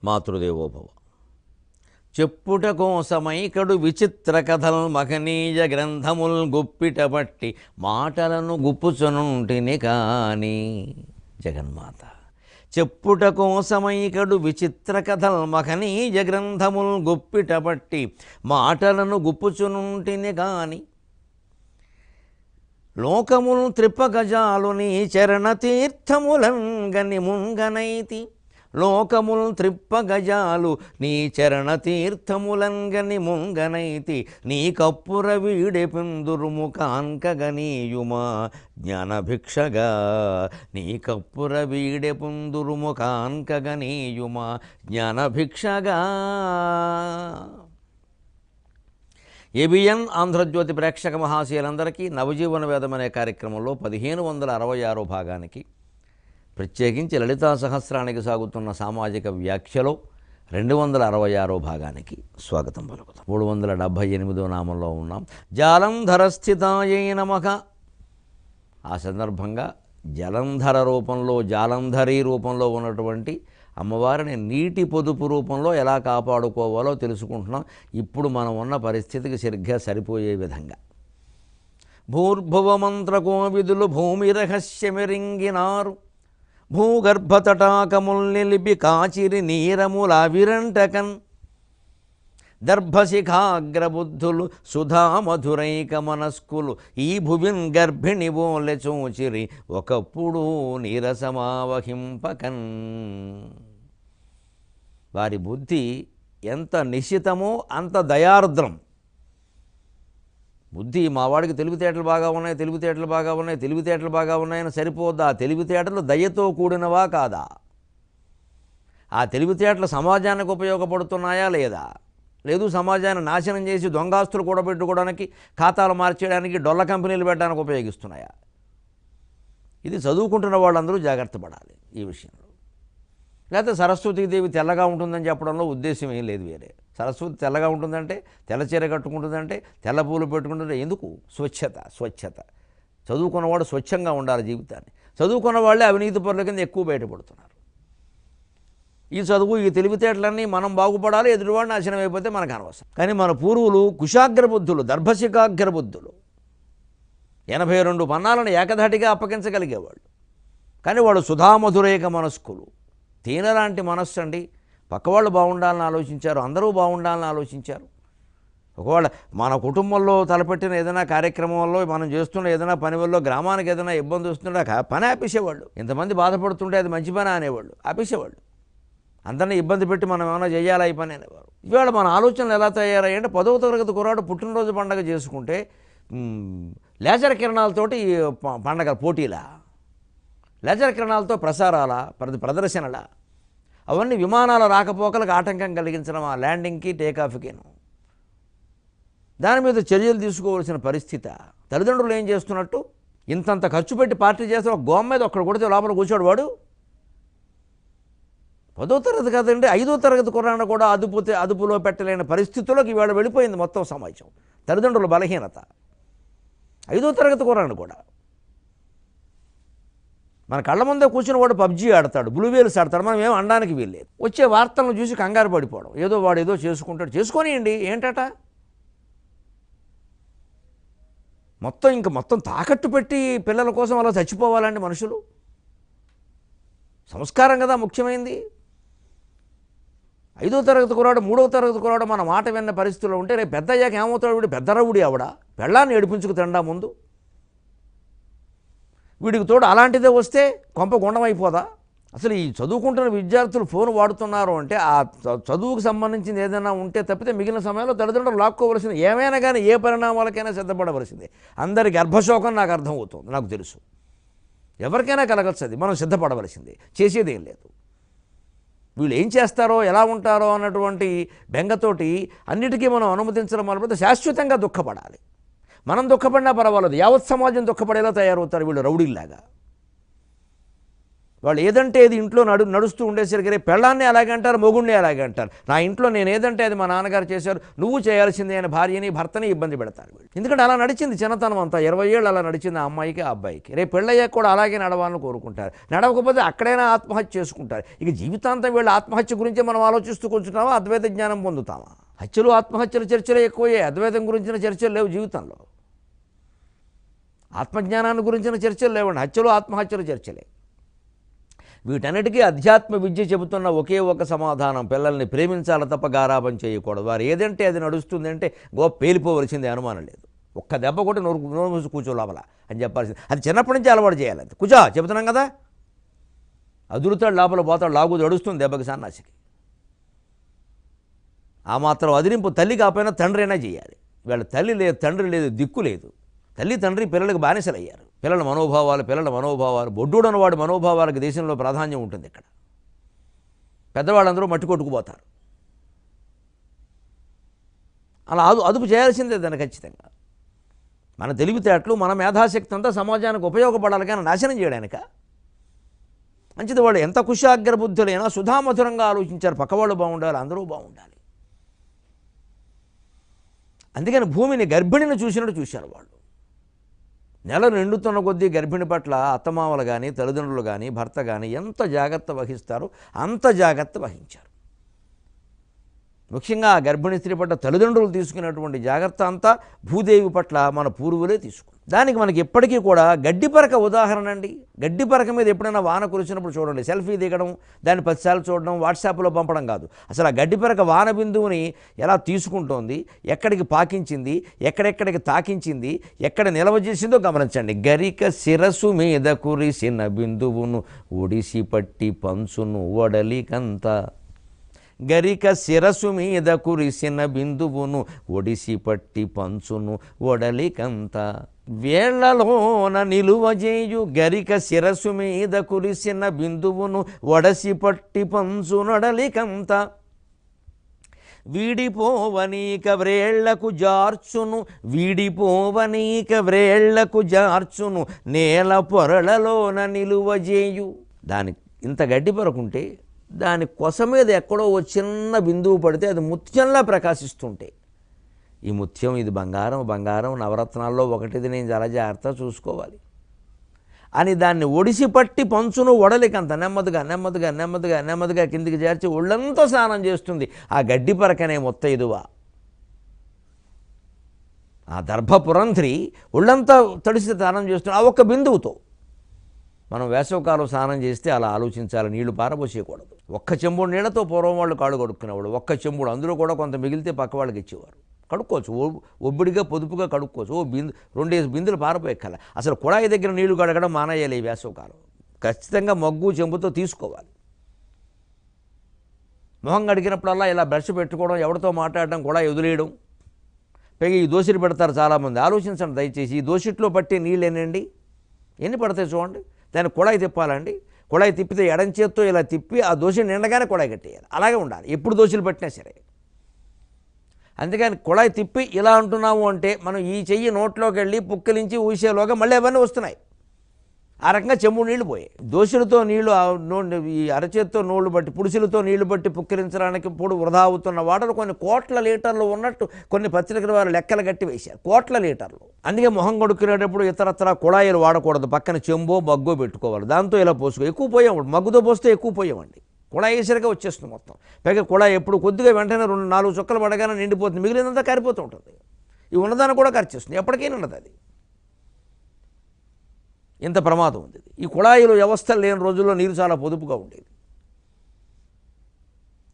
మాతృదేవోభవ. చెప్పుట కోసమైకడు విచిత్ర కథల్ మహనీయ గ్రంథముల్ గుప్పిట పట్టి మాటలను గుప్పుచునుంటిని కాని. జగన్మాత. చెప్పుట కోసమైకడు విచిత్ర కథల్ మహనీయ గ్రంథముల్ గుప్పిట పట్టి మాటలను గుప్పుచునుంటిని కాని. లోకముల్ త్రిప్పగజాలు నీ చరణ తీర్థములంగని ముంగనైతి. లోకముల్ త్రిప్పగజాలు నీ చరణ తీర్థములంగని ముంగనైతి. నీ కప్పుర వీడె పిందురుము కాన్కగనీయుమా జ్ఞానభిక్షగా. నీ కప్పుర వీడె పుందురుము కాన్కగనీయుమా జ్ఞానభిక్షగా. ఏబిఎన్ ఆంధ్రజ్యోతి ప్రేక్షక మహాశయులందరికీ నవజీవన వేదం అనే కార్యక్రమంలో 1566 భాగానికి, ప్రత్యేకించి లలితా సహస్రానికి సాగుతున్న సామాజిక వ్యాఖ్యలో 266 భాగానికి స్వాగతం పలుకుతాం. 378వ నామంలో ఉన్నాం. జాలంధర స్థితాయై నమః. ఆ సందర్భంగా జలంధర రూపంలో, జాలంధరీ రూపంలో ఉన్నటువంటి అమ్మవారిని నీటి పొదుపు రూపంలో ఎలా కాపాడుకోవాలో తెలుసుకుంటున్నాం. ఇప్పుడు మనం ఉన్న పరిస్థితికి సరిగ్గా సరిపోయే విధంగా. భూర్భువమంత్రకోవిదులు భూమి రహస్యమిరింగినారు. భూగర్భతటాకముల్ నిలిపి కాచిరి నీరములావిరంటకన్. దర్భశిఖాగ్రబుద్ధులు సుధామధురైక మనస్కులు ఈ భువిన్ గర్భిణి బోలె చూచిరి ఒకప్పుడు నీరసమావహింపకన్. వారి బుద్ధి ఎంత నిశితమో అంత దయార్ద్రం. బుద్ధి మావాడికి తెలివితేటలు బాగా ఉన్నాయి, తెలివితేటలు బాగా ఉన్నాయి, తెలివితేటలు బాగా ఉన్నాయని సరిపోద్దా? తెలివితేటలు దయతో కూడినవా కాదా? ఆ తెలివితేటలు సమాజానికి ఉపయోగపడుతున్నాయా లేదా? లేదు, సమాజాన్ని నాశనం చేసి దొంగాస్తులు కూడబెట్టుకోవడానికి, ఖాతాలు మార్చేయడానికి, డొల్ల కంపెనీలు పెట్టడానికి ఉపయోగిస్తున్నాయా? ఇది చదువుకుంటున్న వాళ్ళందరూ జాగ్రత్త పడాలి ఈ విషయంలో. లేకపోతే సరస్వతీదేవి తెల్లగా ఉంటుందని చెప్పడంలో ఉద్దేశం ఏం లేదు వేరే. సరస్వతి తెల్లగా ఉంటుందంటే, తెల్ల చీర కట్టుకుంటుందంటే, తెల్ల పూలు పెట్టుకుంటుంటే ఎందుకు? స్వచ్ఛత. చదువుకున్నవాడు స్వచ్ఛంగా ఉండాలి జీవితాన్ని. చదువుకున్న వాళ్ళే అవినీతి పరుల కింద ఎక్కువ బయటపడుతున్నారు. ఈ చదువు, ఈ తెలివితేటలన్నీ మనం బాగుపడాలి, ఎదుటివాడు నాశనం అయిపోతే మనకు అనవసరం. కానీ మన పూర్వులు కుశాగ్రబుద్ధులు, దర్భశిఖాగ్రబుద్ధులు. 82 పన్నాలను ఏకధాటిగా అప్పగించగలిగేవాళ్ళు. కానీ వాళ్ళు సుధామధురేక మనస్కులు. తేనె లాంటి మనస్సు అండి. పక్కవాళ్ళు బాగుండాలని ఆలోచించారు, అందరూ బాగుండాలని ఆలోచించారు. ఒకవేళ మన కుటుంబంలో తలపెట్టిన ఏదైనా కార్యక్రమం వల్ల, మనం చేస్తున్న ఏదైనా పని వల్ల గ్రామానికి ఏదైనా ఇబ్బంది వస్తుంటే పని ఆపేసేవాళ్ళు. ఇంతమంది బాధపడుతుంటే అది మంచి పని అనేవాళ్ళు, ఆపేసేవాళ్ళు. అందరినీ ఇబ్బంది పెట్టి మనం ఏమైనా చేయాలా ఈ పని అనేవారు. ఇవాళ మన ఆలోచనలు ఎలా తయారయ్యాయంటే, 10వ తరగతి కుర్రాడు పుట్టినరోజు పండగ చేసుకుంటే లేజర్ కిరణాలతోటి పండగ పోటీలా, లేజర్ కిరణాలతో ప్రసారాల, ప్రదర్శనల, అవన్నీ విమానాల రాకపోకలకు ఆటంకం కలిగించడం, ఆ ల్యాండింగ్కి టేకాఫ్కిను. దాని మీద చర్యలు తీసుకోవాల్సిన పరిస్థితి. తల్లిదండ్రులు ఏం చేస్తున్నట్టు, ఇంతంత ఖర్చు పెట్టి పార్టీ చేస్తే ఒక గోమ మీద ఒక్కడ కొడితే లోపల కూర్చోడు వాడు. 10వ తరగతి కదండి, 5వ తరగతి కుర్రాన్ని కూడా అదుపులో పెట్టలేని పరిస్థితుల్లోకి ఇవాళ వెళ్ళిపోయింది మొత్తం సమాజం. తల్లిదండ్రుల బలహీనత. 5వ తరగతి కుర్రాన్ని కూడా మన కళ్ళ ముందే కూర్చుని వాడు పబ్జీ ఆడతాడు, బ్లూ వేల్స్ ఆడతాడు, మనం ఏం అనడానికి వీల్లేదు. వచ్చే వార్తలను చూసి కంగారు పడిపోవడం, ఏదో వాడు ఏదో చేసుకుంటాడు, చేసుకోనియండి ఏంటట. మొత్తం తాకట్టు పెట్టి పిల్లల కోసం అలా చచ్చిపోవాలండి మనుషులు. సంస్కారం కదా ముఖ్యమైంది. 5వ తరగతి కురాడు, 3వ తరగతి కురాడు మన మాట విన్న పరిస్థితుల్లో ఉంటే రేపు పెద్ద అయ్యాక ఏమవుతాడు వీడు? పెద్ద రవుడి ఆవిడ పెళ్ళాన్ని ఏడిపించుకు తిండా ముందు. వీడికి తోడు అలాంటిదే వస్తే కొంప గుండమైపోదా? అసలు ఈ చదువుకుంటున్న విద్యార్థులు ఫోన్ వాడుతున్నారు అంటే ఆ చదువుకు సంబంధించింది ఏదైనా ఉంటే తప్పితే మిగిలిన సమయంలో తల్లిదండ్రులు లాక్కోవలసింది. ఏమైనా కానీ ఏ పరిణామాలకైనా సిద్ధపడవలసిందే. అందరి గర్భశోకం నాకు అర్థమవుతుంది, నాకు తెలుసు. ఎవరికైనా కలగచ్చు, అది మనం సిద్ధపడవలసిందే, చేసేది ఏం లేదు. వీళ్ళు ఏం చేస్తారో, ఎలా ఉంటారో అన్నటువంటి బెంగతోటి అన్నిటికీ మనం అనుమతించడం వల్ల శాశ్వతంగా దుఃఖపడాలి. మనం దుఃఖపడినా పర్వాలేదు, యావత్ సమాజం దుఃఖపడేలా తయారవుతారు వీళ్ళు రౌడీల్లాగా. వాళ్ళు ఏదంటే అది ఇంట్లో నడుస్తూ ఉండేసరికి రేపు పెళ్ళాన్ని అలాగే అంటారు, మొగుడిని అలాగే అంటారు. నా ఇంట్లో నేను ఏదంటే అది మా నాన్నగారు చేశారు, నువ్వు చేయాల్సిందే అని భార్యని భర్తని ఇబ్బంది పెడతారు వీళ్ళు. ఎందుకంటే అలా నడిచింది చిన్నతనం అంతా, 20 ఏళ్ళు అలా నడిచింది ఆ అమ్మాయికి ఆ అబ్బాయికి. రేపు పెళ్ళయ్యాక కూడా అలాగే నడవాలని కోరుకుంటారు. నడవకపోతే అక్కడైనా ఆత్మహత్య చేసుకుంటారు. ఇక జీవితాంతం వీళ్ళు ఆత్మహత్య గురించే మనం ఆలోచిస్తూ కూర్చుంటామా, అద్వైత జ్ఞానం పొందుతామా? హత్యలు ఆత్మహత్యల చర్చలే ఎక్కువయ్యాయి, అద్వైతం గురించిన చర్చలు లేవు జీవితంలో. ఆత్మజ్ఞానాన్ని గురించిన చర్చలు లేవండి, హత్యలు ఆత్మహత్యల చర్చలే. వీటన్నిటికీ అధ్యాత్మ విద్య చెబుతున్న ఒకే ఒక సమాధానం, పిల్లల్ని ప్రేమించాలి తప్ప గారాబం చేయకూడదు. వారు ఏదంటే అది నడుస్తుంది అంటే పేలిపోవలసిందే, అనుమానం లేదు. ఒక్క దెబ్బ కొట్టి నోరు మూసి కూర్చో లోపల అని చెప్పాల్సింది. అది చిన్నప్పటి నుంచి అలవాటు చేయాలి. అది కూర్చో చెబుతున్నాం కదా, అదురుతాడు లోపల పోతాడు, లాగు నడుస్తుంది దెబ్బకి సన్నాసికి. ఆ మాత్రం అదిరింపు తల్లి కాకపోయినా తండ్రి అయినా చేయాలి. వీళ్ళ తల్లి లేదు, తండ్రి లేదు, దిక్కు లేదు. తల్లి తండ్రి పిల్లలకు బానిసలయ్యారు. పిల్లల మనోభావాలు బొడ్డుడని వాడి మనోభావాలకు దేశంలో ప్రాధాన్యం ఉంటుంది. ఇక్కడ పెద్దవాళ్ళందరూ మట్టి కొట్టుకుపోతారు. అలా అదుపు చేయాల్సిందే దాన్ని ఖచ్చితంగా. మన తెలివితేటలు, మన మేధాశక్తి అంతా సమాజానికి ఉపయోగపడాలి కానీ నాశనం చేయడానిక. మంచిది, వాళ్ళు ఎంత కుశాగ్ర బుద్ధులైనా సుధామధురంగా ఆలోచించారు. పక్కవాళ్ళు బాగుండాలి, అందరూ బాగుండాలి. అందుకని భూమిని గర్భిణిని చూసినట్టు చూశారు వాళ్ళు. నెల నిండుతున్న కొద్దీ గర్భిణి పట్ల అత్తమామలు కానీ, తల్లిదండ్రులు కానీ, భర్త కానీ ఎంత జాగ్రత్త వహిస్తారో అంత జాగ్రత్త వహించారు. ముఖ్యంగా ఆ గర్భిణీ స్త్రీ పట్ల తల్లిదండ్రులు తీసుకున్నటువంటి జాగ్రత్త అంతా భూదేవి పట్ల మన పూర్వులే తీసుకున్నారు. దానికి మనకి ఎప్పటికీ కూడా గడ్డిపరక ఉదాహరణ అండి. గడ్డిపరక మీద ఎప్పుడైనా వాన కురిసినప్పుడు చూడండి, సెల్ఫీ దిగడం, దాన్ని 10 సార్లు చూడడం, వాట్సాప్లో పంపడం కాదు. అసలు ఆ గడ్డిపరక వాన బిందువుని ఎలా తీసుకుంటోంది, ఎక్కడికి పాకించింది, ఎక్కడెక్కడికి తాకించింది, ఎక్కడ నిల్వ చేసిందో గమనించండి. గరిక శిరస్సు మీద కురిసిన బిందువును ఒడిసి పట్టి పంచును వడలికంత. గరిక శిరస్సు మీద కురిసిన బిందువును ఒడిసి పట్టి పంచును ఒడలికంత. వేళ్లలోన నిలువజేయు గరిక శిరస్సు మీద కురిసిన బిందువును ఒడసి పట్టి పంచునొడలికంత. వీడిపోవనీక వ్రేళ్లకు జార్చును నేల పొరలలోన నిలువజేయు. దానికి ఇంత గడ్డి పరకుంటే దాని కొస మీద ఎక్కడో ఓ చిన్న బిందువు పడితే అది ముత్యంలా ప్రకాశిస్తుంటే, ఈ ముత్యం ఇది బంగారం నవరత్నాల్లో ఒకటిది, నేను చాలా జాగ్రత్తగా చూసుకోవాలి అని దాన్ని ఒడిసి పట్టి పంచును వడలికంత నెమ్మదిగా కిందికి చేర్చి ఒళ్ళంతా స్నానం చేస్తుంది ఆ గడ్డి పరకనే ముత్తైదువ. ఆ దర్భపురంధ్రి ఒళ్ళంతా తడిసి స్నానం చేస్తుంది ఆ ఒక్క బిందువుతో. మనం వేసవకాలం స్నానం చేస్తే అలా ఆలోచించాలి, నీళ్లు పారబోసేయకూడదు. ఒక్క చెంబుడు నీళ్లతో పూర్వం వాళ్ళు కాళ్ళు కడుక్కునేవాడు. ఒక్క చెంబుడు, అందులో కూడా కొంత మిగిలితే పక్క వాళ్ళకి ఇచ్చేవారు. కడుక్కోవచ్చు, ఒబ్బిడిగా పొదుపుగా కడుక్కోవచ్చు. 2 బిందులు పారపోయెక్కాలి. అసలు కుళాయి దగ్గర నీళ్లు కడగడం మానేయాలి ఈ వేసవకాలం. ఖచ్చితంగా మగ్గు చెంబుతో తీసుకోవాలి. మొహం కడిగినప్పుడల్లా ఇలా బ్రష్ పెట్టుకోవడం, ఎవరితో మాట్లాడడం, కుళాయి వదిలేయడం. పైగా ఈ దోశలు పెడతారు చాలామంది. ఆలోచించండి దయచేసి, ఈ దోశట్లో పట్టే నీళ్ళు ఎన్ని పడతాయి చూడండి. దాన్ని కుళాయి తిప్పాలండి. కుళాయి తిప్పితే ఎడం చేత్తో ఇలా తిప్పి ఆ దోశ నిండగానే కుళాయి కట్టేయాలి. అలాగే ఉండాలి ఎప్పుడు దోశలు పట్టినా సరే. అందుకని కుళాయి తిప్పి ఇలా అంటున్నాము అంటే మనం ఈ చెయ్యి నోట్లోకి వెళ్ళి పుక్కిలించి ఊసేలోగా మళ్ళీ అవన్నీ వస్తున్నాయి. ఆ రకంగా చెంబు నీళ్లు పోయాయి. దోశలతో నీళ్లు ఈ అరచేత్తో నోళ్లు బట్టి, పురుషులతో నీళ్లు బట్టి పుక్కిరించడానికి ఇప్పుడు వృధా అవుతున్న వాటర్ కొన్ని కోట్ల లీటర్లు ఉన్నట్టు కొన్ని పత్రికల వారు లెక్కలు కట్టి వేశారు. కోట్ల లీటర్లు. అందుకే మొహం కడుక్కునేటప్పుడు ఇతరత్ర కుళాయిలు వాడకూడదు. పక్కన చెంబో మగ్గో పెట్టుకోవాలి. దాంతో ఇలా పోసుకో. ఎక్కువ పోయాము, మగ్గుతో పోస్తే ఎక్కువ పోయామండి. కుళాయి వేసరిగా వచ్చేస్తుంది మొత్తం. పైగా కుళాయి ఎప్పుడు కొద్దిగా వెంటనే 2-4 చుక్కలు పడగానే నిండిపోతుంది, మిగిలినంతా కారిపోతూ ఉంటుంది. ఈ ఉన్నదాన్ని కూడా ఖర్చేస్తుంది, ఎప్పటికైనా ఉన్నది అది. ఇంత ప్రమాదం ఉంది. ఈ కుళాయిలు వ్యవస్థలు లేని రోజుల్లో నీరు చాలా పొదుపుగా ఉండేది.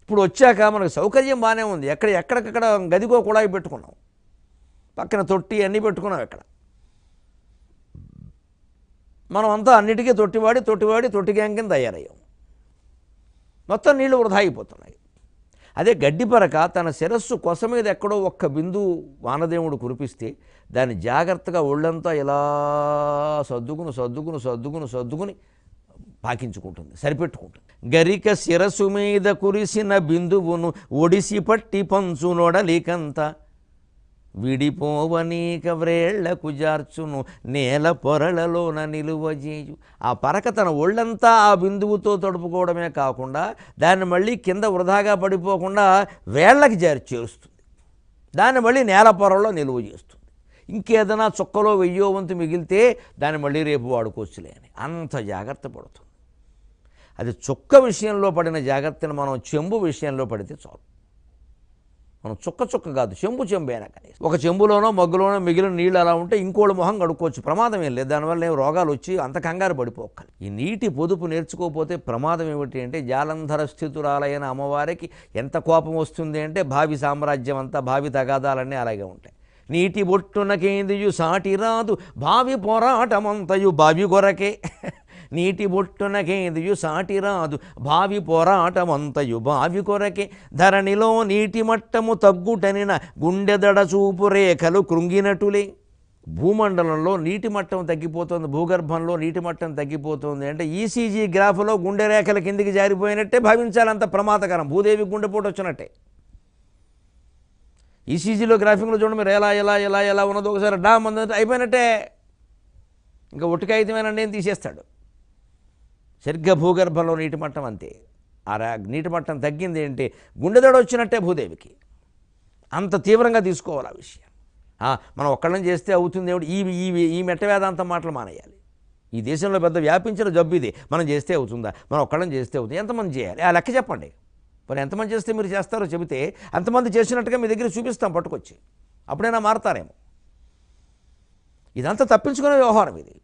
ఇప్పుడు వచ్చాక మనకు సౌకర్యం బాగానే ఉంది. ఎక్కడికక్కడ గదికో కుళాయి పెట్టుకున్నాం, పక్కన తొట్టి అన్నీ పెట్టుకున్నాం. ఎక్కడ మనం అంతా అన్నిటికీ తొట్టి గ్యాంగ్ కింద తయారయ్యాం. మొత్తం నీళ్లు వృధా అయిపోతున్నాయి. అదే గడ్డిపరక తన శిరస్సు కొస మీద ఎక్కడో ఒక్క బిందువు వానదేవుడు కురిపిస్తే దాన్ని జాగ్రత్తగా ఒళ్ళంతా ఇలా సర్దుకుని పాకించుకుంటుంది, సరిపెట్టుకుంటుంది. గరిక శిరస్సు మీద కురిసిన బిందువును ఒడిసి పట్టి పంచునొడలికంత. విడిపోవనీక వ్రేళ్లకు జార్చును నేల పొరలలోన నిలువజేయు. ఆ పరక తన ఒళ్ళంతా ఆ బిందువుతో తడుపుకోవడమే కాకుండా దాన్ని మళ్ళీ కింద వృధాగా పడిపోకుండా వేళ్లకి చేరుస్తుంది. దాన్ని మళ్ళీ నేల పొరల్లో నిలువ చేస్తుంది. ఇంకేదైనా చుక్కలో వెయ్యో వంతు మిగిలితే దాన్ని మళ్ళీ రేపు వాడుకోవచ్చులే అని అంత జాగ్రత్త పడుతుంది. అది చుక్క విషయంలో పడిన జాగ్రత్తను మనం చెంబు విషయంలో పడితే చాలు. మనం చుక్క కాదు, చెంబు అయినా కానీ ఒక చెంబులోనో మగ్గులోనో మిగిలిన నీళ్ళు అలా ఉంటే ఇంకోటి మొహం కడుక్కోవచ్చు, ప్రమాదం ఏం లేదు. దానివల్ల ఏం రోగాలు వచ్చి అంత కంగారు పడిపోక్కలి. ఈ నీటి పొదుపు నేర్చుకోకపోతే ప్రమాదం ఏమిటి అంటే జాలంధర స్థితురాలైన అమ్మవారికి ఎంత కోపం వస్తుంది అంటే భావి సామ్రాజ్యం అంతా, భావి తగాదాలన్నీ అలాగే ఉంటాయి. నీటి బొట్టునకేందియు సాటి రాదు భావి పోరాటమంతయు బావి కొరకే. నీటి బొట్టునకేందియు సాటి రాదు భావి పోరాటమంతయు బావి కొరకే. ధరణిలో నీటి మట్టము తగ్గుటనిన గుండెదడ చూపు రేఖలు కృంగినటులే. భూమండలంలో నీటి మట్టం తగ్గిపోతుంది, భూగర్భంలో నీటి మట్టం తగ్గిపోతుంది అంటే ఈసీజీ గ్రాఫ్లో గుండె రేఖల కిందికి జారిపోయినట్టే భావించాలి. అంత ప్రమాదకరం, భూదేవి గుండెపోటు వచ్చినట్టే. ఈసీజీలో గ్రాఫింగ్లో చూడండి మీరు ఎలా ఎలా ఎలా ఎలా ఉన్నదో ఒకసారి డామ్ అందంటే అయిపోయినట్టే. ఇంకా ఒట్టుకాయితమేనండి ఏం తీసేస్తాడు. సరిగ్గా భూగర్భంలో నీటి మట్టం అంతే. ఆ నీటి మట్టం తగ్గింది ఏంటి గుండెదడ వచ్చినట్టే భూదేవికి. అంత తీవ్రంగా తీసుకోవాలి ఆ విషయం. మనం ఒక్కళ్ళని చేస్తే అవుతుంది ఏమిటి, ఈ మెట్ట వేదాంతం మాటలు మానేయాలి. ఈ దేశంలో పెద్ద వ్యాపించిన జబ్బు ఇది. మనం చేస్తే అవుతుందా, మనం ఒక్కళ్ళని చేస్తే అవుతుంది, ఎంతమంది చేయాలి ఆ లెక్క చెప్పండి. మరి ఎంతమంది చేస్తే మీరు చేస్తారో చెబితే అంతమంది చేసినట్టుగా మీ దగ్గర చూపిస్తాం పట్టుకొచ్చి, అప్పుడైనా మారతారేమో. ఇదంతా తప్పించుకునే వ్యవహారం ఇది.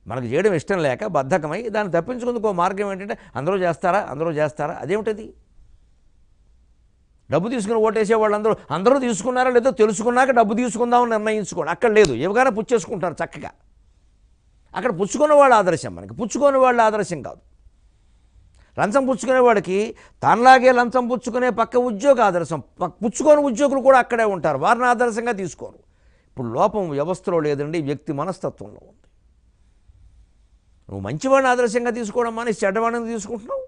మనకు చేయడం ఇష్టం లేక బద్ధకమై దాన్ని తప్పించుకుందుకు మార్గం ఏంటంటే అందరూ చేస్తారా అదేమిటది. డబ్బు తీసుకుని ఓటేసే వాళ్ళందరూ అందరూ తీసుకున్నారా లేదో తెలుసుకున్నాక డబ్బు తీసుకుందామని నిర్ణయించుకోండి. అక్కడ లేదు, ఇవ్వగానే పుచ్చేసుకుంటారు చక్కగా. అక్కడ పుచ్చుకున్న వాళ్ళ ఆదర్శం, మనకి పుచ్చుకునే వాళ్ళ ఆదర్శం కాదు. లంచం పుచ్చుకునేవాడికి తనలాగే లంచం పుచ్చుకునే పక్క ఉద్యోగ ఆదర్శం, పుచ్చుకోని ఉద్యోగులు కూడా అక్కడే ఉంటారు, వారిని ఆదర్శంగా తీసుకోరు. ఇప్పుడు లోపం వ్యవస్థలో లేదండి, వ్యక్తి మనస్తత్వంలో ఉంది. నువ్వు మంచివాడిని ఆదర్శంగా తీసుకోవడం మానేసి చెడ్డవాడిని తీసుకుంటున్నావు.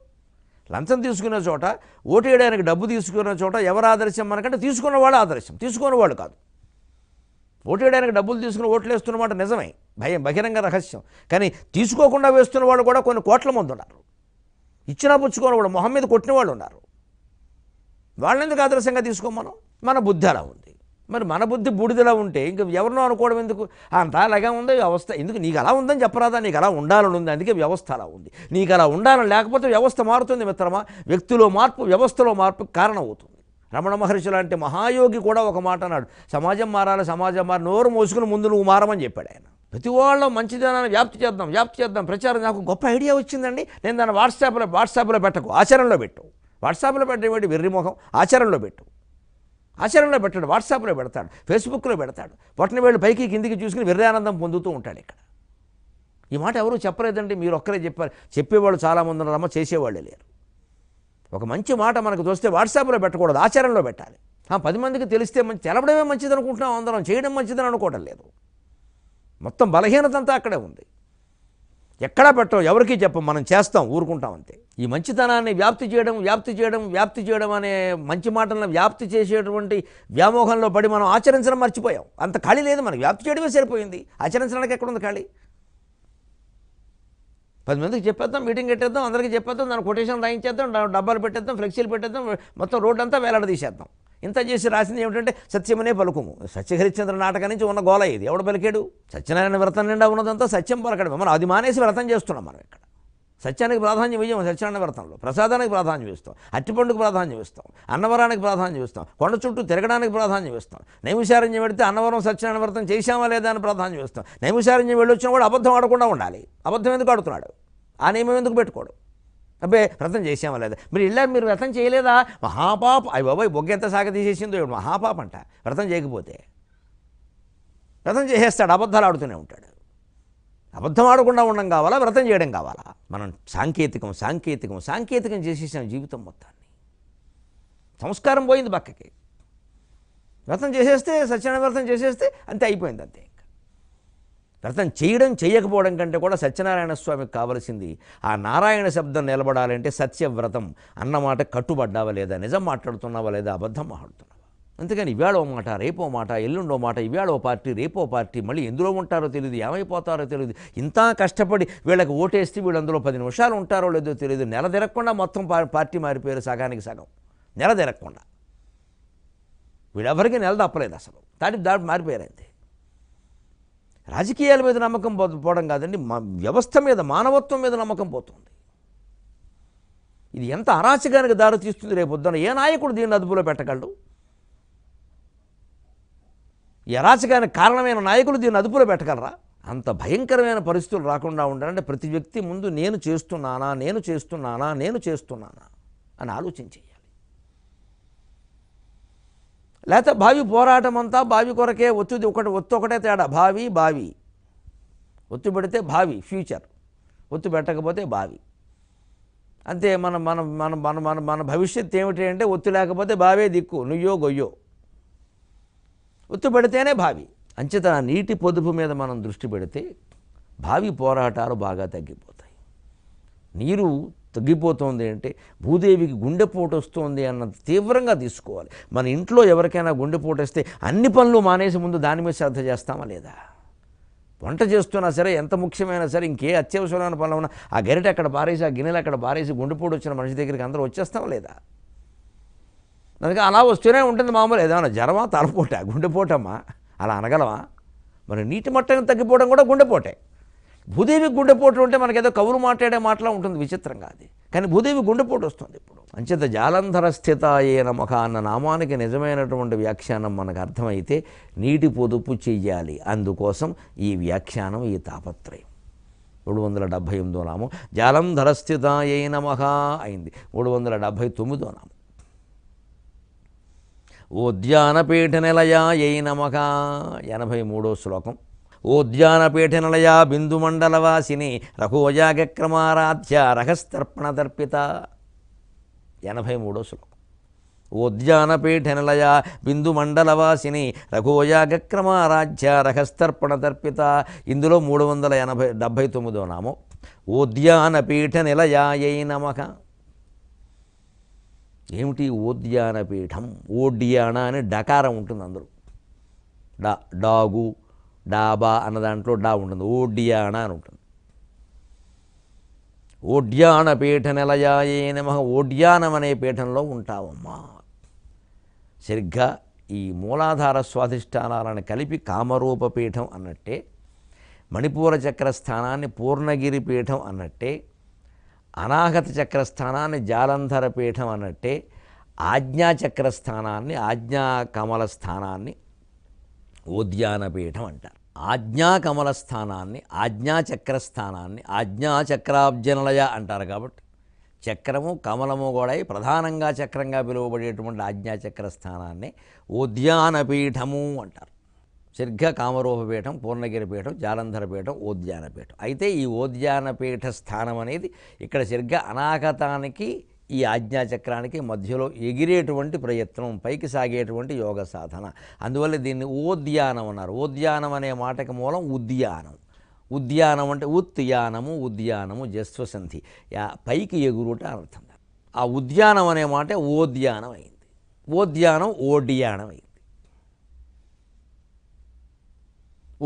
లంచం తీసుకునే చోట, ఓటు వేయడానికి డబ్బు తీసుకునే చోట ఎవరు ఆదర్శం మనకంటే తీసుకున్నవాడు ఆదర్శం, తీసుకునేవాడు కాదు. ఓటు వేయడానికి డబ్బులు తీసుకుని ఓట్లు వేస్తున్నమాట నిజమే, బహిరంగ రహస్యం. కానీ తీసుకోకుండా వేస్తున్న వాళ్ళు కూడా కొన్ని కోట్ల మంది ఉన్నారు. ఇచ్చినా పుచ్చుకోని కూడా మొహం మీద కొట్టిన వాళ్ళు ఉన్నారు. వాళ్ళెందుకు ఆదర్శంగా తీసుకోమనం? మన బుద్ధి అలా ఉంది. మరి మన బుద్ధి బూడిదలా ఉంటే ఇంక ఎవరినో అనుకోవడం ఎందుకు? అంతా అలాగే ఉంది వ్యవస్థ. ఎందుకు నీకు అలా ఉందని చెప్పరాదా? నీకు అలా ఉండాలని ఉంది, అందుకే వ్యవస్థ అలా ఉంది. నీకు అలా ఉండాలని లేకపోతే వ్యవస్థ మారుతుంది మిత్రమా. వ్యక్తిలో మార్పు వ్యవస్థలో మార్పుకి కారణం అవుతుంది. రమణ మహర్షి లాంటి మహాయోగి కూడా ఒక మాట అన్నాడు, సమాజం మారాలి, సమాజం మారి నోరు మోసుకుని ముందు నువ్వు మారమని చెప్పాడు ఆయన. ప్రతి వాళ్ళలో మంచిదనాన్ని వ్యాప్తి చేద్దాం ప్రచారం. నాకు గొప్ప ఐడియా వచ్చిందండి, నేను దాన్ని వాట్సాప్లో పెట్టకు, ఆచరణలో పెట్టు. వాట్సాప్లో పెట్టేవాడి వెర్రిమోహం, ఆచరణలో పెట్టు. ఆచరణలో పెట్టాడు, వాట్సాప్లో పెడతాడు, ఫేస్బుక్లో పెడతాడు. పొట్టని వేళ్ళు పైకి కిందికి చూసుకుని వెర్రి ఆనందం పొందుతూ ఉంటాడు. ఇక్కడ ఈ మాట ఎవరు చెప్పలేదండి, మీరు ఒక్కరే చెప్పారు. చెప్పేవాళ్ళు చాలామంది ఉన్నారమ్మా, చేసేవాళ్ళే లేరు. ఒక మంచి మాట మనకు చూస్తే వాట్సాప్లో పెట్టకూడదు, ఆచరణలో పెట్టాలి. 10 మందికి తెలిస్తే తెలపడమే మంచిది అనుకుంటున్నాం అందరం, చేయడం మంచిదని అనుకోవడం లేదు. మొత్తం బలహీనత అంతా అక్కడే ఉంది. ఎక్కడా పెట్టం, ఎవరికీ చెప్పం, మనం చేస్తాం, ఊరుకుంటాం అంతే. ఈ మంచితనాన్ని వ్యాప్తి చేయడం అనే మంచి మాటలను వ్యాప్తి చేసేటువంటి వ్యామోహంలో పడి మనం ఆచరించడం మర్చిపోయాం. అంత ఖాళీ లేదు, మనకి వ్యాప్తి చేయడమే సరిపోయింది, ఆచరించడానికి ఎక్కడుంది ఖాళీ? 10 మందికి చెప్పేద్దాం, మీటింగ్ పెట్టేద్దాం, అందరికీ చెప్పేద్దాం, దాని కొటేషన్ రాయించేద్దాం, డబ్బాలు పెట్టేద్దాం, ఫ్లెక్సీలు పెట్టేద్దాం, మొత్తం రోడ్డు అంతా వేలాడదీసేద్దాం. ఇంత చేసి రాసింది ఏమిటంటే సత్యమనే పలుకుము. సత్యహరిశ్చంద్ర నాటకం నుంచి ఉన్న గోల ఇది. ఎవడు పలికాడు? సత్యనారాయణ వ్రతం నిండా ఉన్నదంతా సత్యం పలకడమే. మనం అది మానేసి వ్రతం చేస్తున్నాం. మనం ఇక్కడ సత్యానికి ప్రాధాన్యం ఇవ్వం. సత్యనారాయణ వ్రతంలో ప్రసాదానికి ప్రాధాన్యం ఇస్తాం, అట్టిపండుకు ప్రాధాన్యం ఇస్తాం, అన్నవరానికి ప్రాధాన్యం ఇస్తాం, కొండ చుట్టూ తిరగడానికి ప్రాధాన్యం ఇస్తాం. నైమిషారణ్యం పెడితే అన్నవరం సత్యనారాయణ వ్రతం చేశామా లేదా అని ప్రాధాన్యం ఇస్తాం. నైమిషారణ్యం వెళ్ళొచ్చిన వాడు అబద్ధం ఆడకుండా ఉండాలి. అబద్ధం ఎందుకు ఆడుతున్నాడు? ఆ నియమం ఎందుకు పెట్టుకోడు? అబ్బే వ్రతం చేసామా లేదా, మీరు వ్రతం చేయలేదా, మహాపాప. అయ్యి బాబాయ్ బొగ్గ ఎంత సాగ తీసేసిందో, మహాపాప అంట వ్రతం చేయకపోతే. వ్రతం చేసేస్తాడు, అబద్ధాలు ఆడుతూనే ఉంటాడు. అబద్ధం ఆడకుండా ఉండడం కావాలా, వ్రతం చేయడం కావాలా? మనం సాంకేతికం చేసేసాం జీవితం మొత్తాన్ని. సంస్కారం పోయింది పక్కకి. వ్రతం చేసేస్తే, సత్యనారాయణ వ్రతం చేసేస్తే అంతే, అయిపోయింది అంతే. వ్రతం చేయకపోవడం కంటే కూడా సత్యనారాయణ స్వామికి కావలసింది ఆ నారాయణ శబ్దం నిలబడాలంటే సత్యవ్రతం అన్నమాట కట్టుబడ్డావా లేదా, నిజం మాట్లాడుతున్నావా లేదా, అబద్ధం మాట్లాడుతున్నావా. అందుకని ఇవాళ ఓ మాట, రేపో మాట, ఎల్లుండో మాట, ఇవాళ ఓ పార్టీ, రేపో పార్టీ, మళ్ళీ ఎందులో ఉంటారో తెలియదు, ఏమైపోతారో తెలియదు. ఇంత కష్టపడి వీళ్ళకి ఓటేస్తే వీళ్ళు అందులో 10 నిమిషాలు ఉంటారో లేదో తెలియదు. నెల తిరగకుండా మొత్తం పార్టీ మారిపోయారు, సగానికి సగం. నెల తిరగకుండా వీళ్ళెవరికి నెల తప్పలేదు అసలు, దాటి మారిపోయారు అంతే. రాజకీయాల మీద నమ్మకం పోవడం కాదండి, వ్యవస్థ మీద, మానవత్వం మీద నమ్మకం పోతుంది. ఇది ఎంత అరాచకానికి దారి తీస్తుంది రేపొద్దున. ఏ నాయకుడు దీన్ని అదుపులో పెట్టగలడు? ఈ అరాచకానికి కారణమైన నాయకులు దీన్ని అదుపులో పెట్టగలరా? అంత భయంకరమైన పరిస్థితులు రాకుండా ఉండాలంటే ప్రతి వ్యక్తి ముందు నేను చేస్తున్నానా అని ఆలోచన చేయాలి. లేకపోతే భావి పోరాటం అంతా భావి కొరకే, ఒత్తిడి ఒకటే తేడా. భావి ఒత్తి పెడితే భావి, ఫ్యూచర్. ఒత్తి పెట్టకపోతే భావి. అంతే. మన మన మన మన మన మన భవిష్యత్తు ఏమిటి అంటే ఒత్తి లేకపోతే భావే దిక్కు, నుయ్యో గొయ్యో. ఒత్తి పెడితేనే భావి. అంచేత నీటి పొదుపు మీద మనం దృష్టి పెడితే భావి పోరాటాలు బాగా తగ్గిపోతాయి. నీరు తగ్గిపోతుంది అంటే భూదేవికి గుండెపోటు వస్తుంది అన్నంత తీవ్రంగా తీసుకోవాలి. మన ఇంట్లో ఎవరికైనా గుండెపోటు వస్తే అన్ని పనులు మానేసి ముందు దాని మీద శ్రద్ధ చేస్తామా లేదా? వంట చేస్తున్నా సరే, ఎంత ముఖ్యమైనా సరే, ఇంకే అత్యవసరమైన పనులు ఉన్నా ఆ గరిటె అక్కడ పారేసి, ఆ గిన్నెలు అక్కడ పారేసి, గుండెపోటు వచ్చిన మనిషి దగ్గరికి అందరూ వచ్చేస్తామా లేదా? అందుకే అలా వస్తూనే ఉంటుంది. మామూలు ఏదైనా జ్వరమా, తలపోట, గుండెపోటమ్మా, అలా అనగలమా? మరి నీటి మట్టం తగ్గిపోవడం కూడా గుండెపోటే. భూదేవి గుండెపోటు ఉంటే మనకేదో కవులు మాట్లాడే మాటలా ఉంటుంది, విచిత్రంగా అది. కానీ భూదేవి గుండెపోటు వస్తుంది ఇప్పుడు. అంచేత జాలంధర స్థితాయే నమః అన్న నామానికి నిజమైనటువంటి వ్యాఖ్యానం మనకు అర్థమైతే నీటి పొదుపు చెయ్యాలి. అందుకోసం ఈ వ్యాఖ్యానం, ఈ తాపత్రయం. 378వ నామం జాలంధర స్థితాయే నమః అయింది. 379వ నామం ఓద్యానపీఠ నిలయాయై నమః 83వ శ్లోకం. ఓద్యానపీఠ నిలయా బిందుమండలవాసిని రఘోజాగక్రమారాధ్య రహస్తర్పణదర్పిత 83వ శ్లోకం. ఓద్యానపీఠ నిలయా బిందుమండలవాసిని రఘోజాగక్రమారాధ్య రహస్తర్పణదర్పిత. ఇందులో 379వ నామం ఓద్యానపీఠ నిలయాయై నమః. ఏమిటి ఓద్యానపీఠం? ఓడ్యాన అని డకారం ఉంటుంది అందులో. డాగు, డాబా అన్న దాంట్లో డా ఉంటుంది, ఓడ్యాన అని ఉంటుంది. ఓడ్యానపీఠ నిలయాయే నమః. ఓడ్యానం అనే పీఠంలో ఉంటావమ్మా. సరిగ్గా ఈ మూలాధార స్వాధిష్టానాలను కలిపి కామరూప పీఠం అన్నట్టే, మణిపూర చక్రస్థానాన్ని పూర్ణగిరి పీఠం అన్నట్టే, అనాహత చక్రస్థానాన్ని జాలంధర పీఠం అన్నట్టే, ఆజ్ఞాచక్రస్థానాన్ని, ఆజ్ఞాకమల స్థానాన్ని ఓద్యానపీఠం అంటారు. ఆజ్ఞాకమల స్థానాన్ని, ఆజ్ఞాచక్రస్థానాన్ని ఆజ్ఞాచక్రాబ్జనలయ అంటారు. కాబట్టి చక్రము కమలము కూడా ప్రధానంగా చక్రంగా పిలువబడేటువంటి ఆజ్ఞాచక్ర స్థానాన్ని ఓద్యానపీఠము అంటారు. సరిగ్గా కామరూపపీఠం, పూర్ణగిరిపీఠం, జాలంధరపీఠం, ఓద్యానపీఠం. అయితే ఈ ఓద్యానపీఠ స్థానం అనేది ఇక్కడ సరిగ్గా అనాగతానికి ఈ ఆజ్ఞాచక్రానికి మధ్యలో ఎగిరేటువంటి ప్రయత్నం, పైకి సాగేటువంటి యోగ సాధన. అందువల్ల దీన్ని ఓద్యానం అన్నారు. ఓద్యానం అనే మాటకి మూలం ఉద్యానం. ఉద్యానం అంటే ఉత్యానము, ఉద్యానము జస్వసంధి, పైకి ఎగురుట అర్థం. ఆ ఉద్యానం అనే మాట ఓద్యానం అయింది. ఓద్యానం ఓడ్యానం అయింది.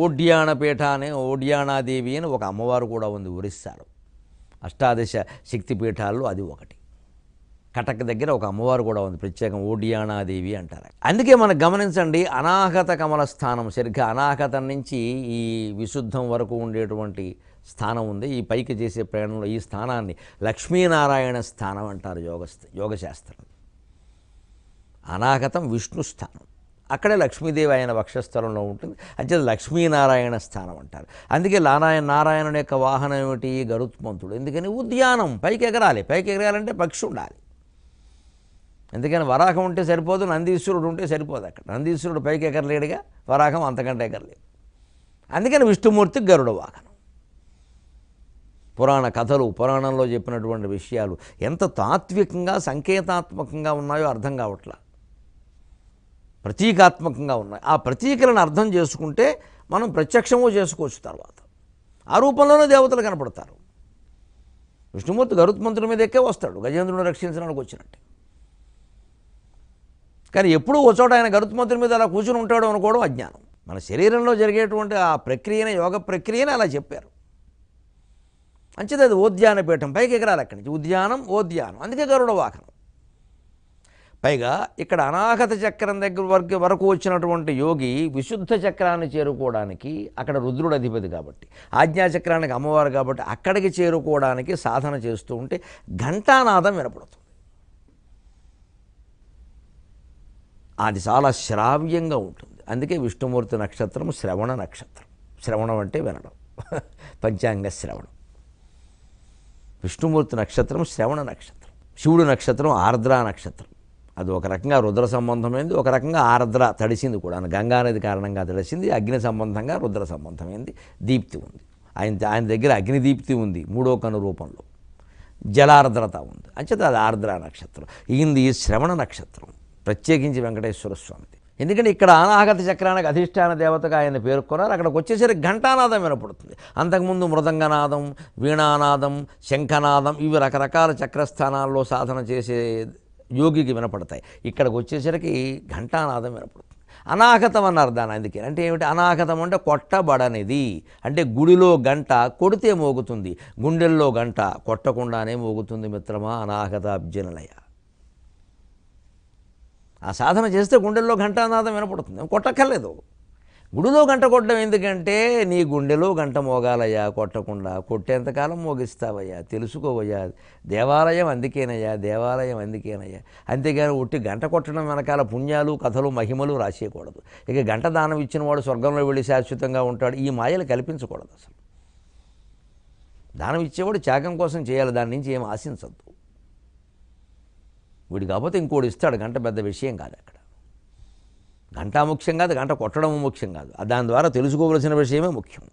ఓడ్యానపీఠ అనే ఓడ్యానాదేవి అని ఒక అమ్మవారు కూడా ఉంది ఒరిస్సాలో. అష్టాదశ శక్తిపీఠాల్లో అది ఒకటి. కటక్ దగ్గర ఒక అమ్మవారు కూడా ఉంది ప్రత్యేకం, ఓడ్యానాదేవి అంటారు. అందుకే మనకు గమనించండి, అనాహత కమల స్థానం సరిగ్గా అనాహతం నుంచి ఈ విశుద్ధం వరకు ఉండేటువంటి స్థానం ఉంది. ఈ పైకి చేసే ప్రయాణంలో ఈ స్థానాన్ని లక్ష్మీనారాయణ స్థానం అంటారు యోగశాస్త్రం. అనాహతం విష్ణు స్థానం, అక్కడే లక్ష్మీదేవి ఆయన వక్షస్థలంలో ఉంటుంది. అంటే లక్ష్మీనారాయణ స్థానం అంటారు. అందుకే నారాయణుని యొక్క వాహనం ఏమిటి? గరుత్మంతుడు. ఎందుకని? ఉద్యానం, పైకి ఎగరాలి. పైకి ఎగరాలంటే పక్షి ఉండాలి. ఎందుకని వరాహం ఉంటే సరిపోదు, నందీశ్వరుడు ఉంటే సరిపోదు. అక్కడ నందీశ్వరుడు పైకి ఎగరలేడుగా, వరాహం అంతకంటే ఎగరలేదు. అందుకని విష్ణుమూర్తికి గరుడ వాహనం. పురాణ కథలు, పురాణంలో చెప్పినటువంటి విషయాలు ఎంత తాత్వికంగా సంకేతాత్మకంగా ఉన్నాయో అర్థం కావట్లా, ప్రతీకాత్మకంగా ఉన్నాయి. ఆ ప్రతీకలను అర్థం చేసుకుంటే మనం ప్రత్యక్షము చేసుకోవచ్చు. తర్వాత ఆ రూపంలోనే దేవతలు కనపడతారు. విష్ణుమూర్తి గరుత్మంతుడి మీద ఎక్కే వస్తాడు, గజేంద్రుని రక్షించడానికి వచ్చినట్టు. కానీ ఎప్పుడూ ఒక చోట ఆయన గరుత్మంతుని మీద అలా కూర్చుని ఉంటాడు అనుకోవడం అజ్ఞానం. మన శరీరంలో జరిగేటువంటి ఆ ప్రక్రియనే, యోగ ప్రక్రియనే అలా చెప్పారు. అంచేది అది ఓద్యానపీఠం, పైకి ఎగరాలి అక్కడి నుంచి. ఉద్యానం ఓద్యానం, అందుకే గరుడ వాహనం. పైగా ఇక్కడ అనాహత చక్రం దగ్గర వరకు వచ్చినటువంటి యోగి విశుద్ధ చక్రాన్ని చేరుకోవడానికి, అక్కడ రుద్రుడు అధిపతి కాబట్టి, ఆజ్ఞాచక్రానికి అమ్మవారు కాబట్టి, అక్కడికి చేరుకోవడానికి సాధన చేస్తూ ఉంటే ఘంటానాదం వినపడుతుంది. అది చాలా శ్రావ్యంగా ఉంటుంది. అందుకే విష్ణుమూర్తి నక్షత్రం శ్రవణ నక్షత్రం. శ్రవణం అంటే వినడం, పంచాంగ శ్రవణం. విష్ణుమూర్తి నక్షత్రం శ్రవణ నక్షత్రం. శివుడు నక్షత్రం ఆర్ద్ర నక్షత్రం. అది ఒక రకంగా రుద్ర సంబంధమైంది, ఒక రకంగా ఆర్ద్ర తడిసింది కూడా. గంగానది కారణంగా తడిసింది. అగ్ని సంబంధంగా రుద్ర సంబంధమైంది. దీప్తి ఉంది ఆయన దగ్గర, అగ్ని దీప్తి ఉంది 3వ కను రూపంలో. జలార్ద్రత ఉంది, అంచేత అది ఆర్ద్ర నక్షత్రం. ఇది శ్రవణ నక్షత్రం, ప్రత్యేకించి వెంకటేశ్వర స్వామిది. ఎందుకంటే ఇక్కడ అనాహత చక్రానికి అధిష్టాన దేవతగా ఆయన పేర్కొన్నారు. అక్కడికి వచ్చేసరికి ఘంటానాదం వినపడుతుంది. అంతకుముందు మృదంగనాదం, వీణానాదం, శంఖనాదం, ఇవి రకరకాల చక్రస్థానాల్లో సాధన చేసే యోగికి వినపడతాయి. ఇక్కడికి వచ్చేసరికి ఘంటానాదం వినపడుతుంది. అనాహతం అన్నారు దాని. అందుకే అంటే ఏమిటి అనాహతం అంటే కొట్టబడనిది. అంటే గుడిలో గంట కొడితే మోగుతుంది, గుండెల్లో గంట కొట్టకుండానే మోగుతుంది మిత్రమా. అనాహత అబ్జనలయ. ఆ సాధన చేస్తే గుండెల్లో ఘంటానాదం వినపడుతుంది, కొట్టక్కర్లేదు. గుడిలో గంట కొట్టడం ఎందుకంటే నీ గుండెలో గంట మోగాలయ్యా, కొట్టకుండా. కొట్టేంతకాలం మోగిస్తావయ్యా, తెలుసుకోవయ్యా. దేవాలయం అందుకేనయ్యా, దేవాలయం అందుకేనయ్యా. అంతేగాని ఉట్టి గంట కొట్టడం వెనకాల పుణ్యాలు, కథలు, మహిమలు రాసేయకూడదు. ఇక గంట దానం ఇచ్చిన వాడు స్వర్గంలో వెళ్ళి శాశ్వతంగా ఉంటాడు, ఈ మాయలు కల్పించకూడదు. అసలు దానం ఇచ్చేవాడు త్యాగం కోసం చేయాలి, దాని నుంచి ఏం ఆశించద్దు. వీడు కాకపోతే ఇంకోటి ఇస్తాడు, గంట పెద్ద విషయం కాదు. అక్కడ గంట ముఖ్యం కాదు, గంట కొట్టడం ముఖ్యం కాదు, దాని ద్వారా తెలుసుకోవలసిన విషయమే ముఖ్యం.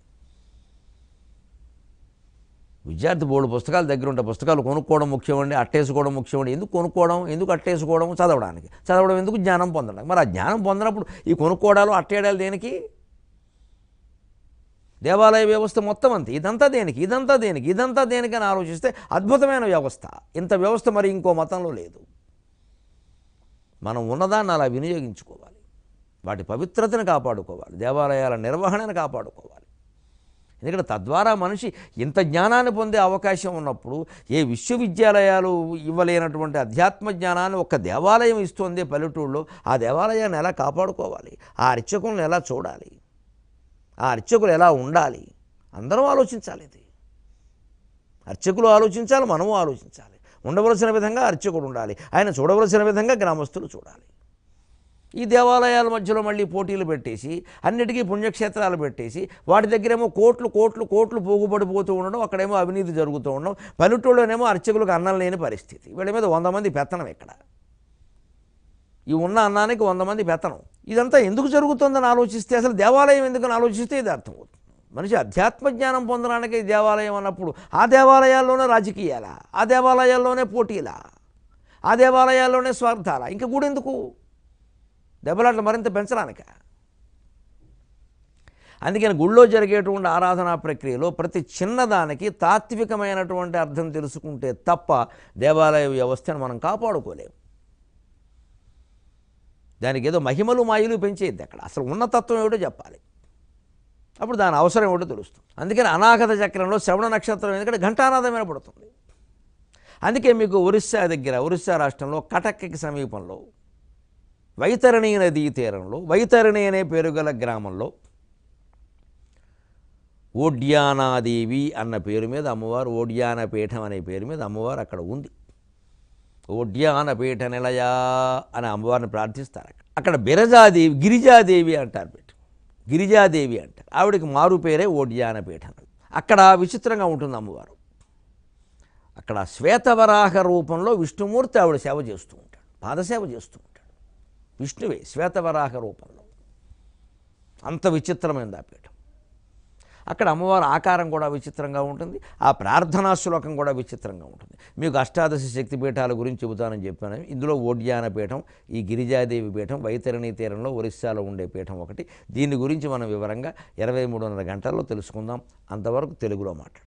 విద్యార్థి బోర్డు పుస్తకాలు దగ్గర ఉంటే పుస్తకాలు కొనుక్కోవడం ముఖ్యం అండి, అట్టేసుకోవడం ముఖ్యం అండి. ఎందుకు కొనుక్కోవడం, ఎందుకు అట్టేసుకోవడం? చదవడానికి. చదవడం ఎందుకు? జ్ఞానం పొందడానికి. మరి ఆ జ్ఞానం పొందినప్పుడు ఈ కొనుక్కోవడాలు, అట్టేయడాలు దేనికి? దేవాలయ వ్యవస్థ మొత్తం అంతే. ఇదంతా దేనికి, ఇదంతా దేనికి, ఇదంతా దేనికి అని ఆలోచిస్తే అద్భుతమైన వ్యవస్థ. ఇంత వ్యవస్థ మరి ఇంకో మతంలో లేదు. మనం ఉన్నదాన్ని అలా వినియోగించుకోవాలి, వాటి పవిత్రతను కాపాడుకోవాలి, దేవాలయాల నిర్వహణను కాపాడుకోవాలి. ఎందుకంటే తద్వారా మనిషి ఇంత జ్ఞానాన్ని పొందే అవకాశం ఉన్నప్పుడు, ఏ విశ్వవిద్యాలయాలు ఇవ్వలేనటువంటి అధ్యాత్మ జ్ఞానాన్ని ఒక్క దేవాలయం ఇస్తుంది పల్లెటూళ్ళలో. ఆ దేవాలయాన్ని ఎలా కాపాడుకోవాలి, ఆ అర్చకులను ఎలా చూడాలి, ఆ అర్చకులు ఎలా ఉండాలి, అందరం ఆలోచించాలి. ఇది అర్చకులు ఆలోచించాలి, మనము ఆలోచించాలి. ఉండవలసిన విధంగా అర్చకుడు ఉండాలి, ఆయన చూడవలసిన విధంగా గ్రామస్తులు చూడాలి. ఈ దేవాలయాల మధ్యలో మళ్ళీ పోటీలు పెట్టేసి, అన్నిటికీ పుణ్యక్షేత్రాలు పెట్టేసి, వాటి దగ్గరేమో కోట్లు కోట్లు కోట్లు పోగుపడిపోతూ ఉండడం, అక్కడేమో అవినీతి జరుగుతూ ఉండడం, పల్లెటూళ్ళలోనేమో అర్చకులకు అన్నం లేని పరిస్థితి. వీళ్ళ మీద 100 మంది పెత్తనం. ఇక్కడ ఈ ఉన్న అన్నానికి 100 మంది పెత్తనం. ఇదంతా ఎందుకు జరుగుతుందని ఆలోచిస్తే, అసలు దేవాలయం ఎందుకని ఆలోచిస్తే ఇది అర్థమవుతుంది. మనిషి అధ్యాత్మ జ్ఞానం పొందడానికి దేవాలయం అన్నప్పుడు ఆ దేవాలయాల్లోనే రాజకీయాలా, ఆ దేవాలయాల్లోనే పోటీలా, ఆ దేవాలయాల్లోనే స్వార్థాలా? ఇంకా కూడా ఎందుకు? దెబ్బలాట్లు మరింత పెంచడానిక. అందుకని గుళ్ళో జరిగేటువంటి ఆరాధనా ప్రక్రియలో ప్రతి చిన్నదానికి తాత్వికమైనటువంటి అర్థం తెలుసుకుంటే తప్ప దేవాలయ వ్యవస్థను మనం కాపాడుకోలేము. దానికి ఏదో మహిమలు మాయలు పెంచేది అక్కడ. అసలు ఉన్నతత్వం ఏమిటో చెప్పాలి, అప్పుడు దాని అవసరం ఏమిటో తెలుస్తుంది. అందుకని అనాహత చక్రంలో శ్రవణ నక్షత్రం ఎందుకంటే ఘంటానాదం వినపడుతుంది. అందుకే మీకు ఒరిస్సా దగ్గర, ఒరిస్సా రాష్ట్రంలో కటక్కి సమీపంలో వైతరణి నదీ తీరంలో, వైతరణి అనే పేరు గల గ్రామంలో ఓడ్యానాదేవి అన్న పేరు మీద అమ్మవారు, ఓడ్యానపీఠం అనే పేరు మీద అమ్మవారు అక్కడ ఉంది. ఓడ్యానపీఠ నిలయా అని అమ్మవారిని ప్రార్థిస్తారు. అక్కడ బిరజాదేవి, గిరిజాదేవి అంటారు, గిరిజాదేవి అంటారు. ఆవిడకి మారు పేరే ఓడ్యానపీఠం. అక్కడ విచిత్రంగా ఉంటుంది అమ్మవారు. అక్కడ శ్వేతవరాహ రూపంలో విష్ణుమూర్తి ఆవిడ సేవ చేస్తూ ఉంటాడు, పాదసేవ చేస్తూ ఉంటాడు. విష్ణువే శ్వేతవరాహ రూపంలో. అంత విచిత్రమైనది ఆ పీఠం. అక్కడ అమ్మవారి ఆకారం కూడా విచిత్రంగా ఉంటుంది, ఆ ప్రార్థనా శ్లోకం కూడా విచిత్రంగా ఉంటుంది. మీకు అష్టాదశ శక్తిపీఠాల గురించి చెబుతానని చెప్పాను. ఇందులో ఓడ్యానపీఠం, ఈ గిరిజాదేవి పీఠం వైతరణి తీరంలో ఒరిస్సాలో ఉండే పీఠం ఒకటి. దీని గురించి మనం వివరంగా 23:30 గంటల్లో తెలుసుకుందాం. అంతవరకు తెలుగులో మాట్లాడు.